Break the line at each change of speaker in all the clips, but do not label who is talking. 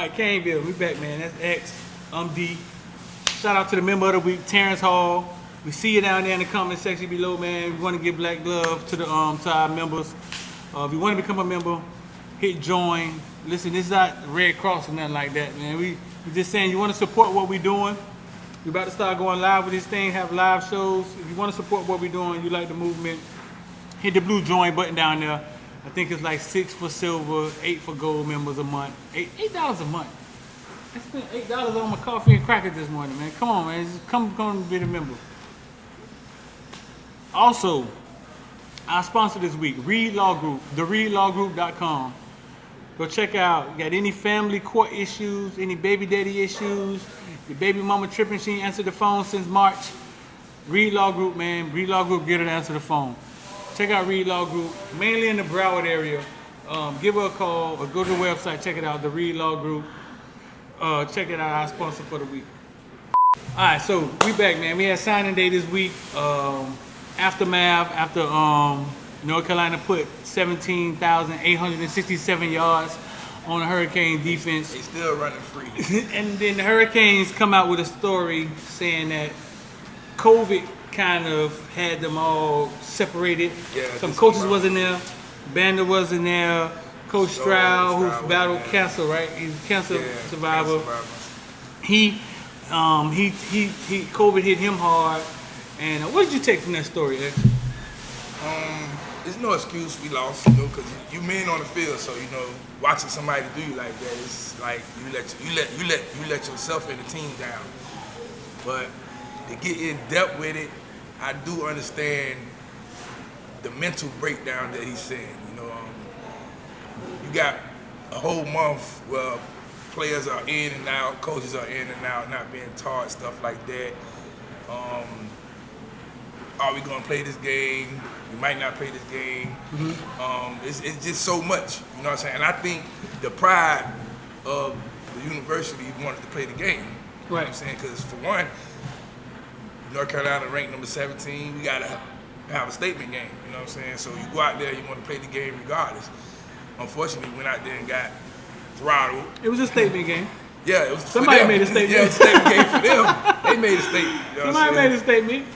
right, Caneville, we back, man. That's X. I'm D. Shout out to the member of the week, Terrence Hall. We see you down there in the comment section below, man. We want to give black love to the to our members. If you want to become a member, hit join. Listen, this is not Red Cross or nothing like that, man. We just saying you want to support what we're doing. We're about to start going live with this thing, have live shows. If you want to support what we're doing, you like the movement, hit the blue join button down there. I think it's like 6 for silver, 8 for gold members a month. $8 a month. I spent $8 on my coffee and crackers this morning, man. Come on, man. Just come be a member. Also, our sponsor this week, Reed Law Group, thereedlawgroup.com. Go check out. You got any family court issues, any baby daddy issues, your baby mama tripping, she ain't answered the phone since March. Reed Law Group, man. Reed Law Group, get her to answer the phone. Check out Reed Law Group, mainly in the Broward area. Give her a call or go to the website, check it out, the Reed Law Group. Check it out, our sponsor for the week. All right, so we back, man. We had signing day this week. Aftermath after North Carolina put 17,867 yards on the Hurricane defense.
They still running free.
And then the Hurricanes come out with a story saying that COVID kind of had them all separated.
Yeah,
some coaches wasn't there. Banda wasn't there. Coach Stroud, who battled cancer, right? He's a cancer survivor. He COVID hit him hard. And what did you take from that story, X?
There's no excuse we lost, you know, because you men on the field, so you know, watching somebody do you like that, it's like you let yourself and the team down. But to get in depth with it, I do understand the mental breakdown that he's saying. You know, you got a whole month where players are in and out, coaches are in and out, not being taught, stuff like that. Are we gonna play this game? We might not play this game. Mm-hmm. It's just so much, you know what I'm saying? And I think the pride of the university wanted to play the game. You know what I'm saying? Because for one, North Carolina ranked number 17. We gotta have a statement game. You know what I'm saying? So you go out there, you want to play the game regardless. Unfortunately, we went out there and got throttled.
It was a statement game.
Yeah, it was.
Somebody made a statement.
Yeah, it was a statement game for them. They made a statement. You know
Somebody made a statement.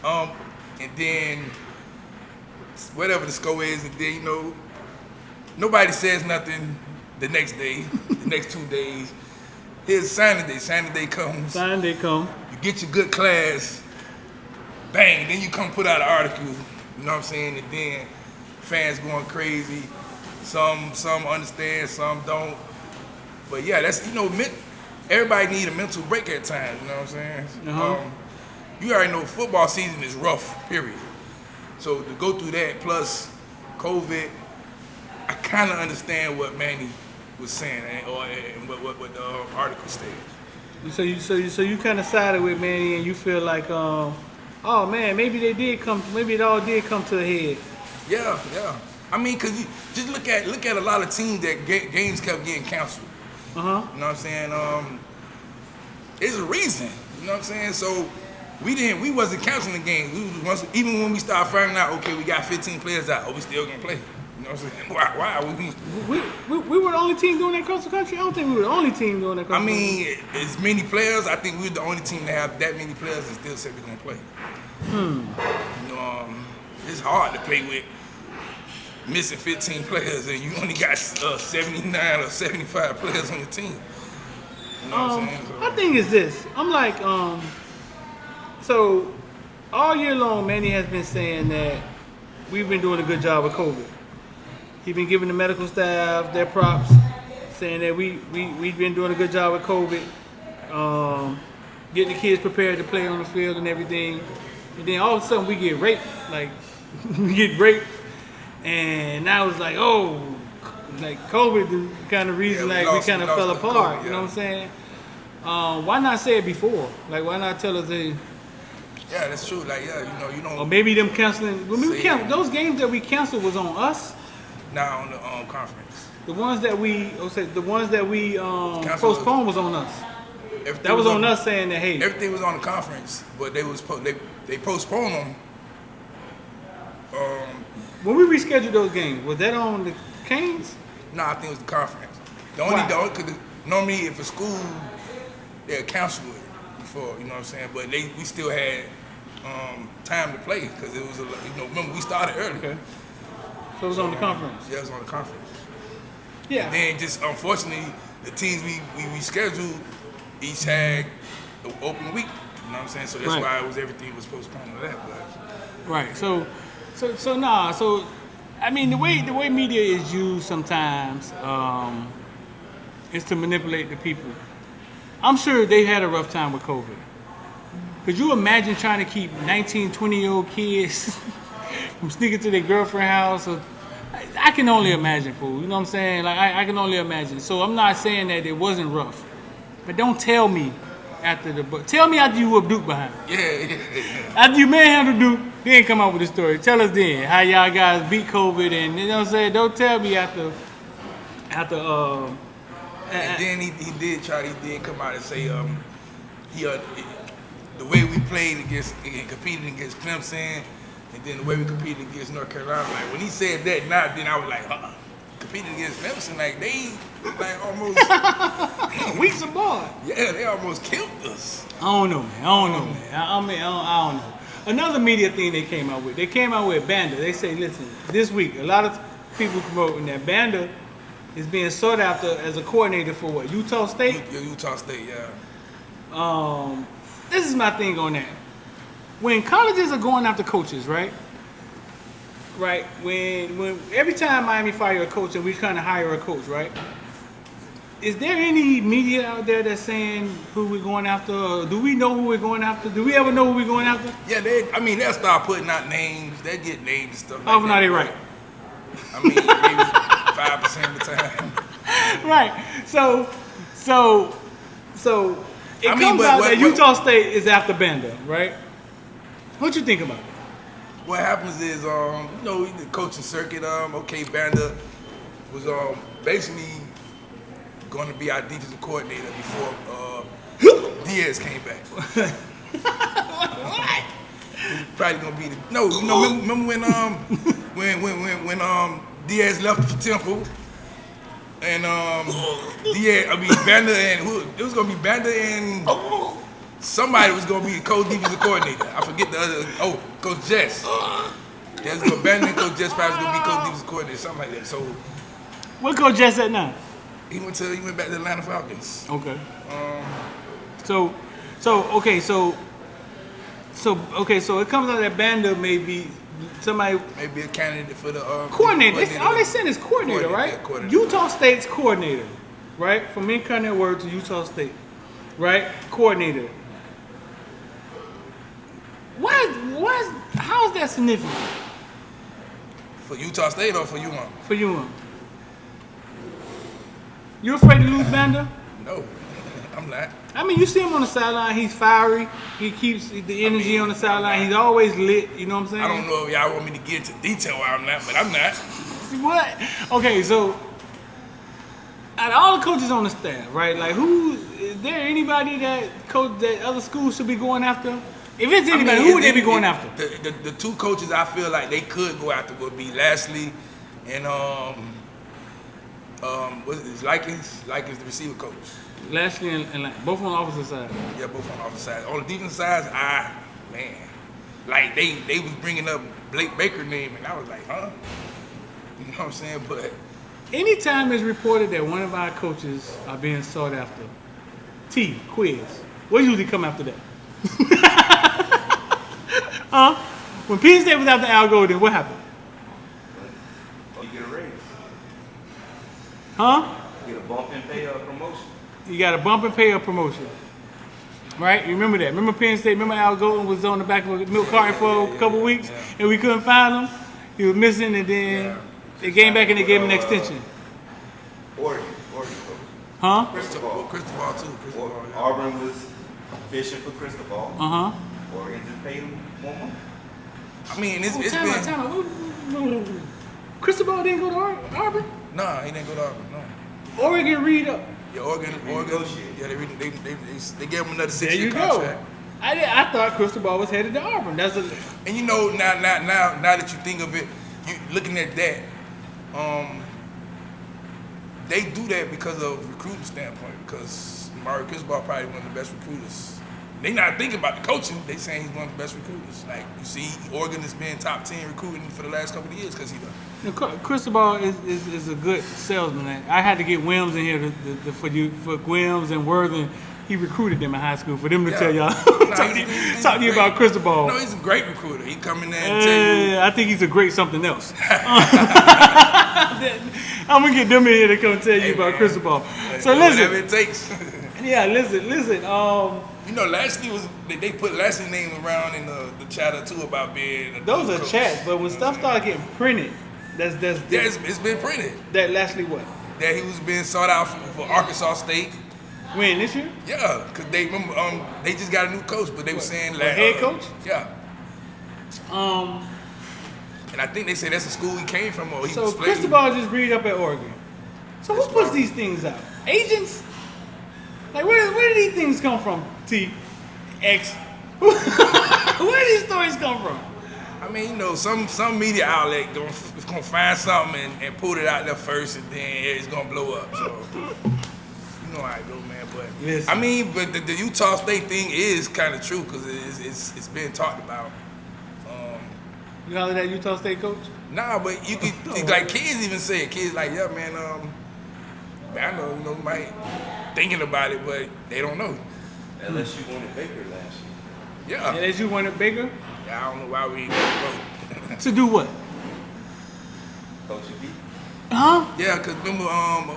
And then whatever the score is, and then you know, nobody says nothing the next day, the next 2 days. Here's signing day. Signing day comes.
Signing day come.
You get your good class, bang, then you come put out an article, you know what I'm saying? And then fans going crazy. Some understand, some don't. But yeah, that's, you know, everybody need a mental break at times, you know what I'm saying? You already know football season is rough, period. So to go through that plus COVID, I kind of understand what Manny was saying and what the article stated.
So you kind of sided with Manny, and you feel like, oh man, maybe it all did come to a head.
Yeah. I mean, cause you just look at a lot of teams that games kept getting canceled. You know what I'm saying? There's a reason. You know what I'm saying? So we wasn't canceling games. Even when we started finding out, okay, we got 15 players out, we still gonna play. You know what I'm saying? Why?
We were the only team doing that across the country? I don't think we were the only team doing that across the country.
I mean, as many players, I think we were the only team to have that many players and still say we're gonna play. You know, it's hard to play with missing 15 players and you only got 79 or 75 players on your team. You know what I'm saying? So,
my thing is this. I'm like, so all year long, Manny has been saying that we've been doing a good job with COVID. He's been giving the medical staff their props, saying that we've been doing a good job with COVID, getting the kids prepared to play on the field and everything. And then all of a sudden we get raped, and now it's like, oh, like COVID, the kind of reason we kind of fell apart. You know what I'm saying? Why not say it before? Like, why not tell us that?
Yeah, that's true. Like, yeah, you know.
Or maybe them canceling. Those games that we canceled was on us.
Not on the conference.
The ones that we postponed was on us. That was on us saying that, hey.
Everything was on the conference, but they postponed them.
When we rescheduled those games, was that on the Canes?
No, I think it was the conference. normally if a school, they'll cancel it before, you know what I'm saying? But we still had time to play because it was, remember we started early.
Okay. So it was on the conference.
Yeah, it was on the conference.
Yeah.
And then just unfortunately, the teams we scheduled each had an open week. You know what I'm saying? So that's why everything was postponed to that. But.
Right. So I mean the way media is used sometimes is to manipulate the people. I'm sure they had a rough time with COVID. Could you imagine trying to keep 19, 20-year-old kids from sneaking to their girlfriend's house? Or, I can only imagine, fool. You know what I'm saying? Like I can only imagine. So I'm not saying that it wasn't rough, but don't tell me tell me after you whooped Duke behind.
Yeah.
After you manhandled Duke, then come up with a story. Tell us then how y'all guys beat COVID, and you know what I'm saying. Don't tell me after.
And then he did come out and say the way we played and competed against Clemson, and then the way we competed against North Carolina. Like when he said that, then I was like, competing against Clemson, like they like almost
weeks apart.
Yeah, they almost killed us.
I don't know, man. I don't know. Another media thing they came out with Banda. They say, listen, this week a lot of people promoting that Banda is being sought after as a coordinator for what? Utah State?
Utah State, yeah.
This is my thing on that. When colleges are going after coaches, right? Right. When every time Miami fire a coach and we kind of hire a coach, right? Is there any media out there that's saying who we're going after? Or do we know who we're going after? Do we ever know who we're going after?
Yeah, they'll start putting out names. They get names and stuff like that.
Oh, no, they right.
I mean, maybe 5% of the time.
Right. So it comes out that Utah State is after Banda, right? What you think about it?
What happens is, the coaching circuit, Banda was basically going to be our defensive coordinator before Diaz came back.
What?
Probably gonna be remember when Diaz left for Temple and Banda and it was gonna be Banda and somebody was gonna be the co-defensive coordinator. I forget the other. Coach Jess. Yeah, it's gonna Banda and Coach Jess probably was gonna be co-defensive coordinator, something like that. So
what Coach Jess at now?
He went back to the Atlanta Falcons.
Okay. So it comes out that Banda may be somebody.
Maybe a candidate for the
coordinator. All they said is coordinator, right?
Yeah, coordinator.
Utah State's coordinator, right? From incarnate word to Utah State, right? Coordinator. How is that significant?
For Utah State or for UM?
For UM. You afraid to lose Banda?
No, I'm not.
I mean, you see him on the sideline. He's fiery. He keeps the energy on the sideline. He's always lit. You know what I'm saying?
I don't know if y'all want me to get into detail why I'm not, but I'm not.
What? Okay, so out of all the coaches on the staff, right? Like, is there anybody that other schools should be going after? If it's anybody, who would they be going after?
The two coaches I feel like they could go after would be Lashley and what is this? Likens, the receiver coach.
Lashley and both on the offensive side.
Yeah, both on the offensive side. On the defensive side, like they was bringing up Blake Baker's name, and I was like, huh? You know what I'm saying? But
anytime it's reported that one of our coaches are being sought after, quiz. What usually come after that? When Penn State was after Al Golden, what happened?
You get a raise.
Huh?
You get a bump and pay or promotion.
You got a bump and pay or promotion. Right? You remember that? Remember Penn State? Remember Al Golden was on the back of a milk carton for a couple weeks and we couldn't find him? He was missing and then they came back and they gave him an extension.
Oregon.
Huh?
Cristobal too.
Auburn was fishing for Cristobal. Oregon just paid him more money.
I mean, it's
time out. Cristobal didn't go to Auburn?
Nah, he didn't go to Auburn. No.
Oregon read up.
Yeah, Oregon. Yeah, they gave him another 6-year
there you
contract.
Go. I thought Cristobal was headed to Auburn.
And you know, now that you think of it, you looking at that, they do that because of recruiting standpoint. Because Mario Cristobal probably one of the best recruiters. They not thinking about the coaching. They saying he's one of the best recruiters. Like you see, Oregon has been top 10 recruiting for the last couple of years because he done.
Cristobal is a good salesman. I had to get Wims in here for Wims and Worthing. He recruited them in high school for them to tell y'all. Talk to you about Cristobal.
No, he's a great recruiter. He come in there and tell you.
I think he's a great something else. I'm gonna get them in here to come tell you about Cristobal. So listen,
whatever it takes.
Yeah, listen.
You know, Lashley they put Lashley's name around in the chatter too about being.
Those are chats, but when stuff started getting printed, that's
it's been printed.
That Lashley what?
That he was being sought out for Arkansas State.
When this year?
Yeah, because they remember they just got a new coach, but they were saying like
head coach.
Yeah. And I think they say that's the school he came from. Or he
so
was playing.
Cristobal just read up at Oregon. So who puts these things out? Agents? Like where do these things come from? X. Where do these stories come from?
I mean, you know, some media outlet gonna find something and put it out there first, and then it's gonna blow up. So you know how it go, man. But
listen.
I mean, but the Utah State thing is kind of true because it's been talked about.
You holler at that Utah State coach?
Nah, but you could like kids even say it. Kids like, yeah, man. I know, you know, might thinking about it, but they don't know.
LSU wanted Baker last year.
Yeah.
LSU wanted Baker?
Yeah, I don't know why we didn't vote.
To do what?
Coach B.
Huh?
Yeah, because remember,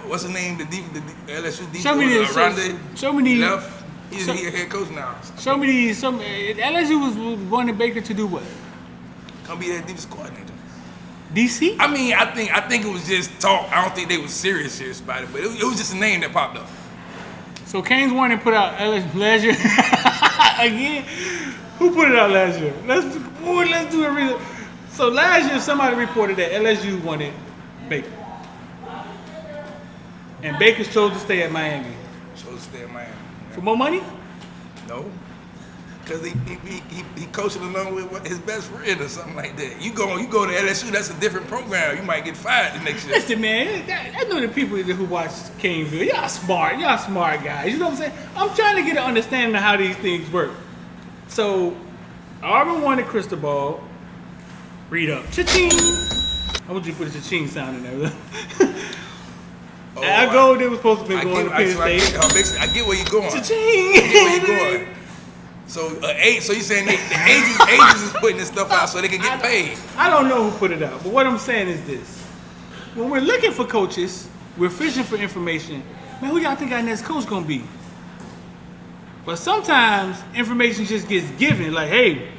what's his name? The LSU defense.
Show me this. Show me these.
Left. He's a head coach now.
Show me these. LSU was wanting Baker to do what?
Come be that defense coordinator.
DC?
I mean, I think it was just talk. I don't think they were serious about it, but it was just a name that popped up.
So Canes Warning put out LSU last year again. Who put it out last year? Let's do a reason. So last year somebody reported that LSU wanted Baker, and Baker chose to stay at Miami.
Chose to stay at Miami.
For more money?
No. Because he coached along with his best friend or something like that. You go to LSU, that's a different program. You might get fired the next year.
Listen, man, I know the people who watch Caneville. Y'all smart guys. You know what I'm saying? I'm trying to get an understanding of how these things work. So, Auburn wanted Cristobal. Read up. Cha-ching. I want you to put a cha-ching sound in there. I go, they were supposed to be going to Penn State.
I get where you're going.
Cha-ching.
I get where you're going. So you're saying the agents is putting this stuff out so they can get paid.
I don't know who put it out, but what I'm saying is this. When we're looking for coaches, we're fishing for information. Man, who y'all think our next coach gonna be? But sometimes information just gets given, like, hey,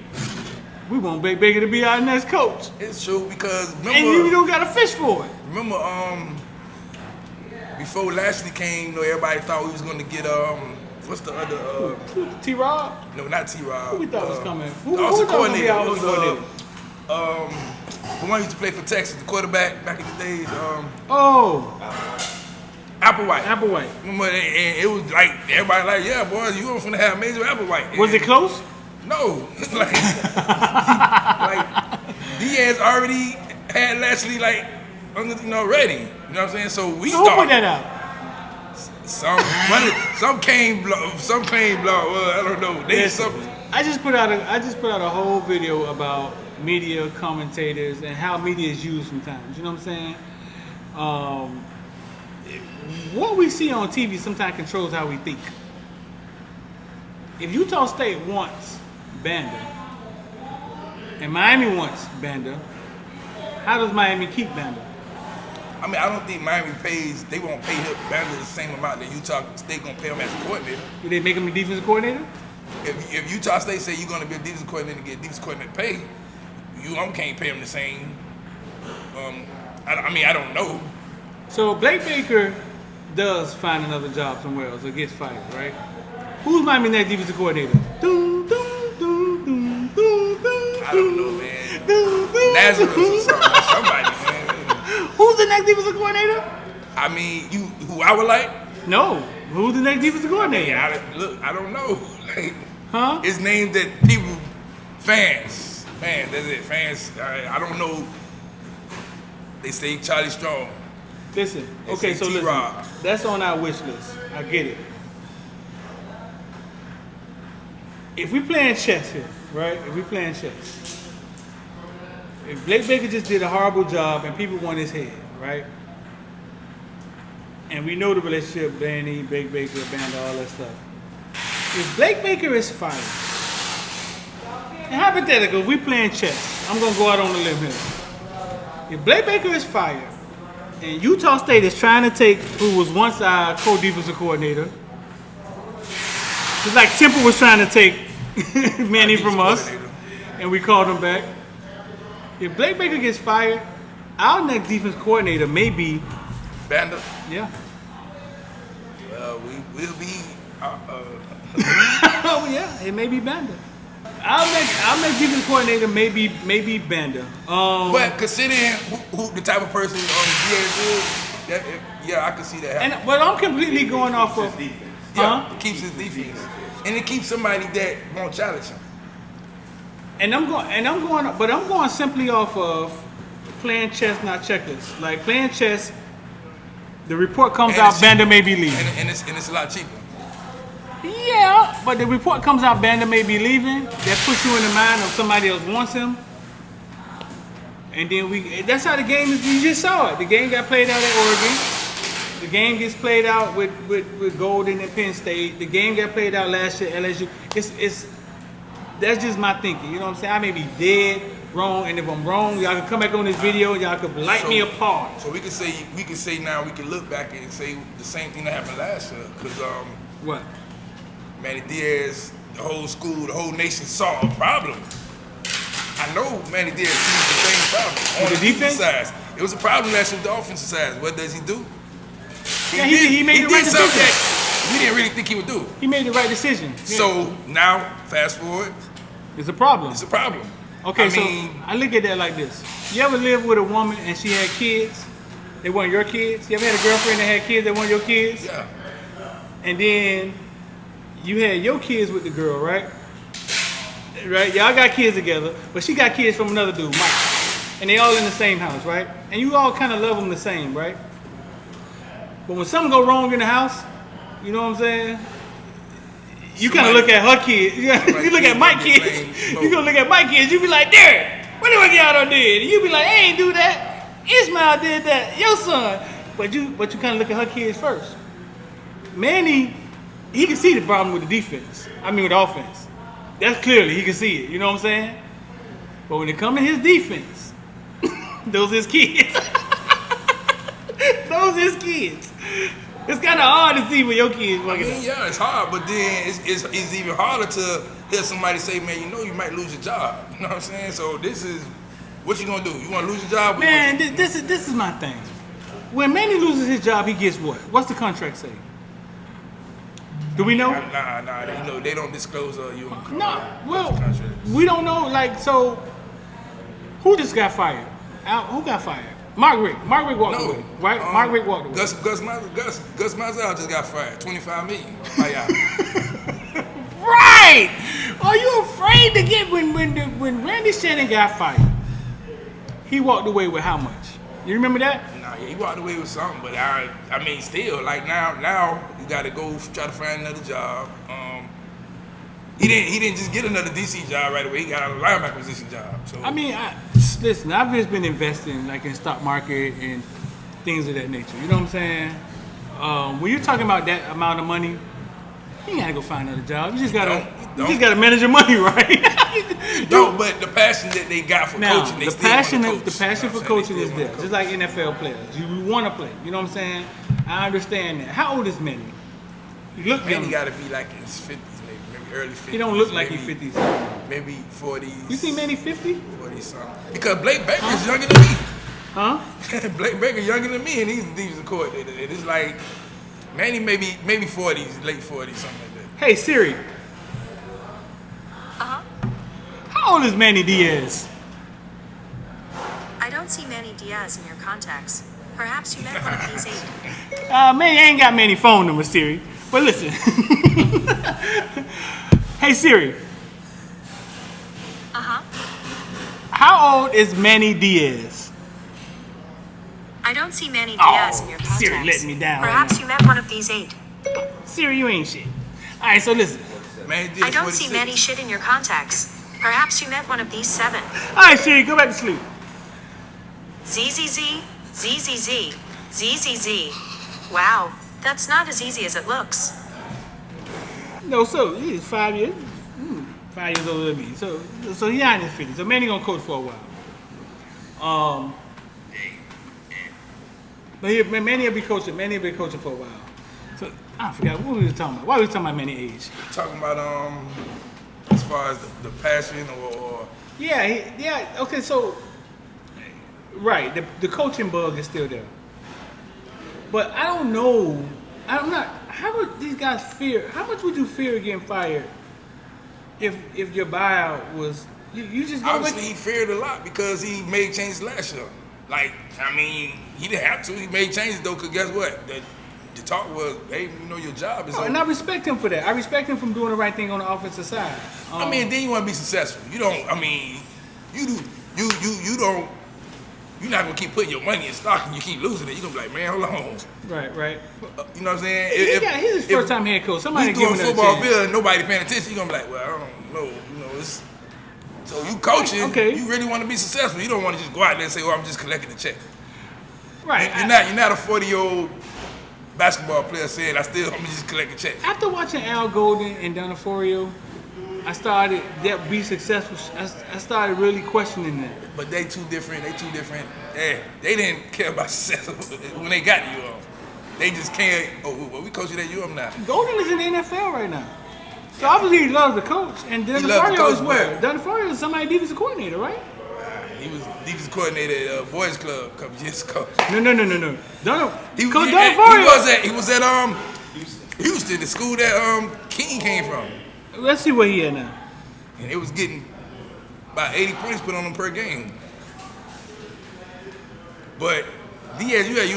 we want Baker to be our next coach.
It's true because remember,
and you don't gotta fish for it.
Remember, before Lashley came, you know, everybody thought we was gonna get what's the other?
T-Rob?
No, not T-Rob.
Who we thought was coming?
Who was the coordinator? The one who used to play for Texas, the quarterback back in the days. Applewhite. Remember, and it was like everybody like, yeah, boys, you finna have Major Applewhite.
Was it close?
No, like Diaz already had Lashley like, you know, ready. You know what I'm saying? So we started.
Who put that out?
Some came blog. Well, I don't know.
I just put out a whole video about media commentators and how media is used sometimes. You know what I'm saying? What we see on TV sometimes controls how we think. If Utah State wants Banda and Miami wants Banda, how does Miami keep Banda?
I mean, I don't think Miami they won't pay him Banda the same amount that Utah State gonna pay him as a coordinator.
Do they make him a defensive coordinator?
If Utah State say you're gonna be a defensive coordinator and get defensive coordinator pay, you can't pay him the same. I don't know.
So Blake Baker does find another job somewhere else or gets fired, right? Who's Miami next defensive coordinator?
I don't know, man. Nazareth or somebody, man.
Who's the next defensive coordinator?
I mean, who I would like?
No. Who's the next defensive coordinator?
I don't know. Like,
huh?
It's names that people, fans, that's it, fans. I don't know. They say Charlie Strong.
Listen, okay, so listen,
T-Rob.
that's on our wish list. I get it. If we playing chess here, right? If we playing chess, if Blake Baker just did a horrible job and people want his head, right? And we know the relationship, Benny, Blake Baker, Banda, all that stuff. If Blake Baker is fired, and hypothetical, if we playing chess, I'm gonna go out on a limb here. If Blake Baker is fired, and Utah State is trying to take who was once our co-defensive coordinator, just like Temple was trying to take Manny from us, and we called him back. If Blake Baker gets fired, our next defense coordinator may be
Banda.
yeah.
We will be.
Oh yeah, it may be Banda. Our next defense coordinator may be Banda.
But considering who the type of person Diaz is, I can see that happening.
But I'm completely going off of
Defense.
Yeah, it keeps his defense, and it keeps somebody that won't challenge him.
And I'm going simply off of playing chess, not checkers. Like playing chess, the report comes
And
out,
it's
Banda
cheaper.
may be leaving.
And it's a lot cheaper.
Yeah, but the report comes out, Banda may be leaving. That puts you in the mind of somebody else wants him. And then that's how the game is. You just saw it. The game got played out at Oregon. The game gets played out with Golden and Penn State. The game got played out last year at LSU. That's just my thinking. You know what I'm saying? I may be dead wrong, and if I'm wrong, y'all can come back on this video and y'all can light me apart.
So we can say now we can look back and say the same thing that happened last year, because
What?
Manny Diaz, the whole school, the whole nation saw a problem. I know Manny Diaz sees the same problem on
With the defense
side. It was a problem last year with the offensive side. What does he do?
He made the right
did something
decision.
that we didn't really think he would do.
He made the right decision. Yeah.
So now, fast forward,
It's a problem.
it's a problem.
Okay,
I mean,
I look at that like this. You ever live with a woman and she had kids? They weren't your kids? You ever had a girlfriend that had kids that weren't your kids?
yeah.
And then you had your kids with the girl, right? Right? Y'all got kids together, but she got kids from another dude, Mike. And they all in the same house, right? And you all kind of love them the same, right? But when something go wrong in the house, you know what I'm saying? You kind of look at her kids. You look at my kids. You gonna look at my kids. You be like, Derek, what the fuck y'all done did? And you be like, I ain't do that. Ismail did that. Your son. But you kind of look at her kids first. Manny, he can see the problem with the defense. I mean with the offense. That's clearly he can see it. You know what I'm saying? But when it comes to his defense, those his kids. Those his kids. It's kind of hard to see when your kids
I
fucking
mean, yeah, it's hard, but then it's even harder to hear somebody say, man, you might lose your job. You know what I'm saying? So this is, what you gonna do? You wanna lose your job?
Man, this is my thing. When Manny loses his job, he gets what? What's the contract say? Do we know?
Nah, they don't disclose you.
No. Well, we don't know. Like, so who just got fired? Who got fired? Mark Rick. Mark Rick walked away, right? Mark Rick walked away.
Gus Mizell just got fired. $25 million.
Right. Are you afraid to get when Randy Shannon got fired? He walked away with how much? You remember that?
Nah, yeah, he walked away with something, but I mean, still, like now you got to go try to find another job. He didn't just get another DC job right away. He got a linebacker position job. So
I mean, listen, I've just been investing like in stock market and things of that nature. You know what I'm saying? When you're talking about that amount of money, you ain't gotta go find another job. You just gotta manage your money, right?
No, but the passion that they got for
Now,
coaching, they
the
still wanna
passion,
coach.
the passion
You know
for
what I'm saying?
coaching is there, just like NFL players. You want to play. You know what I'm saying? I understand that. How old is Manny? He look
Manny
young.
got to be like in his 50s, maybe early 50s.
He don't look like
maybe,
he's 50s.
Maybe 40s.
You think Manny 50?
40 something. Because Blake Baker's younger than me.
Huh?
Blake Baker younger than me, and he's the defensive coordinator. And it's like Manny maybe 40s, late 40s, something like that.
Hey Siri. How old is Manny Diaz?
I don't see Manny Diaz in your contacts. Perhaps you met one of these 8.
Manny ain't got many phone numbers, Siri. But listen. Hey Siri.
Uh-huh.
How old is Manny Diaz?
I don't see Manny Diaz in your contacts.
Siri letting me down.
Perhaps
right
you met one of these 8.
now. Siri, you ain't shit. All right, so listen.
Man,
I don't see Manny shit in your contacts. Perhaps you met one of these 7.
All right, Siri, go back to sleep.
ZZZ, ZZZ, ZZZ. Wow, that's not as easy as it looks.
No, so he's 5 years. 5 years older than me. So he out in his 50s. So Manny gonna coach for a while. But Manny will be coaching. Manny will be coaching for a while. So I forgot what we was talking about. Why we talking about Manny age?
Talking about as far as the passion or
Yeah. Okay, so right, the coaching bug is still there. But I don't know. I'm not. How would these guys fear? How much would you fear getting fired if your buyout was you just go
obviously he feared a lot because he made changes last year. Like, I mean, he didn't have to. He made changes though, cause guess what? The talk was, hey, you know, your job is over.
And I respect him for that. I respect him for doing the right thing on the offensive side.
I mean, then you want to be successful. You don't. I mean, you do. You don't. You're not gonna keep putting your money in stock and you keep losing it. You're gonna be like, man, hold on.
Right.
You know what I'm saying?
He's his first time head coach. Somebody
he's
give
doing
him a chance.
Footballville and nobody paying attention. You're gonna be like, well, I don't know. You know, it's so you coaching.
Okay.
You really want to be successful. You don't want to just go out there and say, oh, I'm just collecting the check.
Right.
You're not a 40-year-old basketball player saying I'm just collecting checks.
After watching Al Golden and D'Onofrio, I started that be successful. I started really questioning that.
But they too different. Yeah, they didn't care about success when they got to UM. They just can't. Oh, well, we coaching at UM now.
Golden is in the NFL right now. So obviously he loves the coach, and D'Onofrio is where? D'Onofrio is somebody defensive coordinator, right?
He was defensive coordinator at Boys Club a couple years ago.
No.
He was at Houston, the school that King came from.
Let's see where he at now.
And it was getting about 80 points put on him per game. But Diaz, you at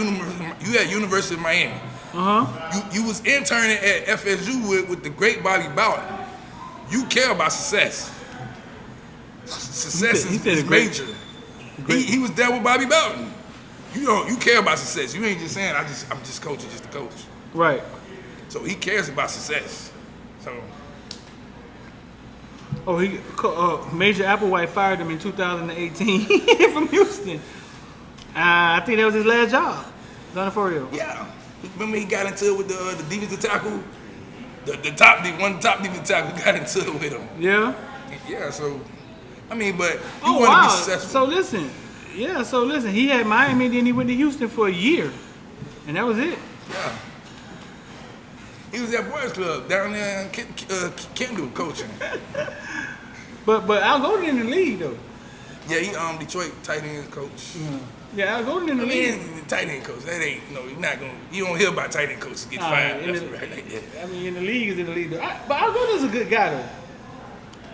University of Miami. You was interning at FSU with the great Bobby Bowden. You care about success. Success is major. He was there with Bobby Bowden. You care about success. You ain't just saying I'm just coaching just to coach.
Right.
So he cares about success. So.
Major Applewhite fired him in 2018 from Houston. I think that was his last job. D'Onofrio.
Yeah. Remember he got into it with the defensive tackle? The top defensive tackle got into it with him.
Yeah?
Yeah, so, I mean, but you want to be successful.
So listen, he had Miami, then he went to Houston for a year. And that was it.
Yeah. He was at Boys Club down there in Caneville coaching.
But Al Golden in the league, though.
Yeah, he Detroit tight end coach.
Yeah, Al Golden in the league.
Tight end coach. That ain't you don't hear about tight end coaches get fired. That's right like that.
I mean, in the league is in the league, though. But Al Golden's a good guy, though.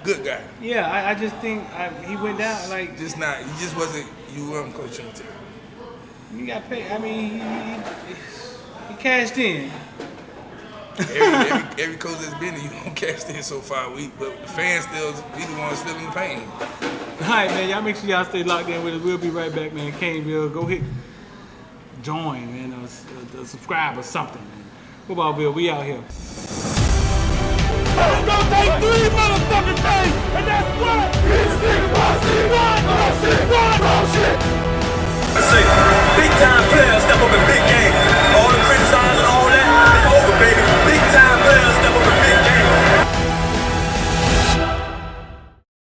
Good guy.
Yeah, I just think he went down like.
He just wasn't coaching material.
You got paid. I mean, he cashed in.
Every coach that's been there, you don't cash in so far. But the fans still be the ones feeling the pain.
All right, man. Y'all make sure y'all stay locked in with us. We'll be right back, man. Caneville, go hit join, man, or subscribe or something, man. Footballville, we out here.
It's gonna take 3 motherfucking days.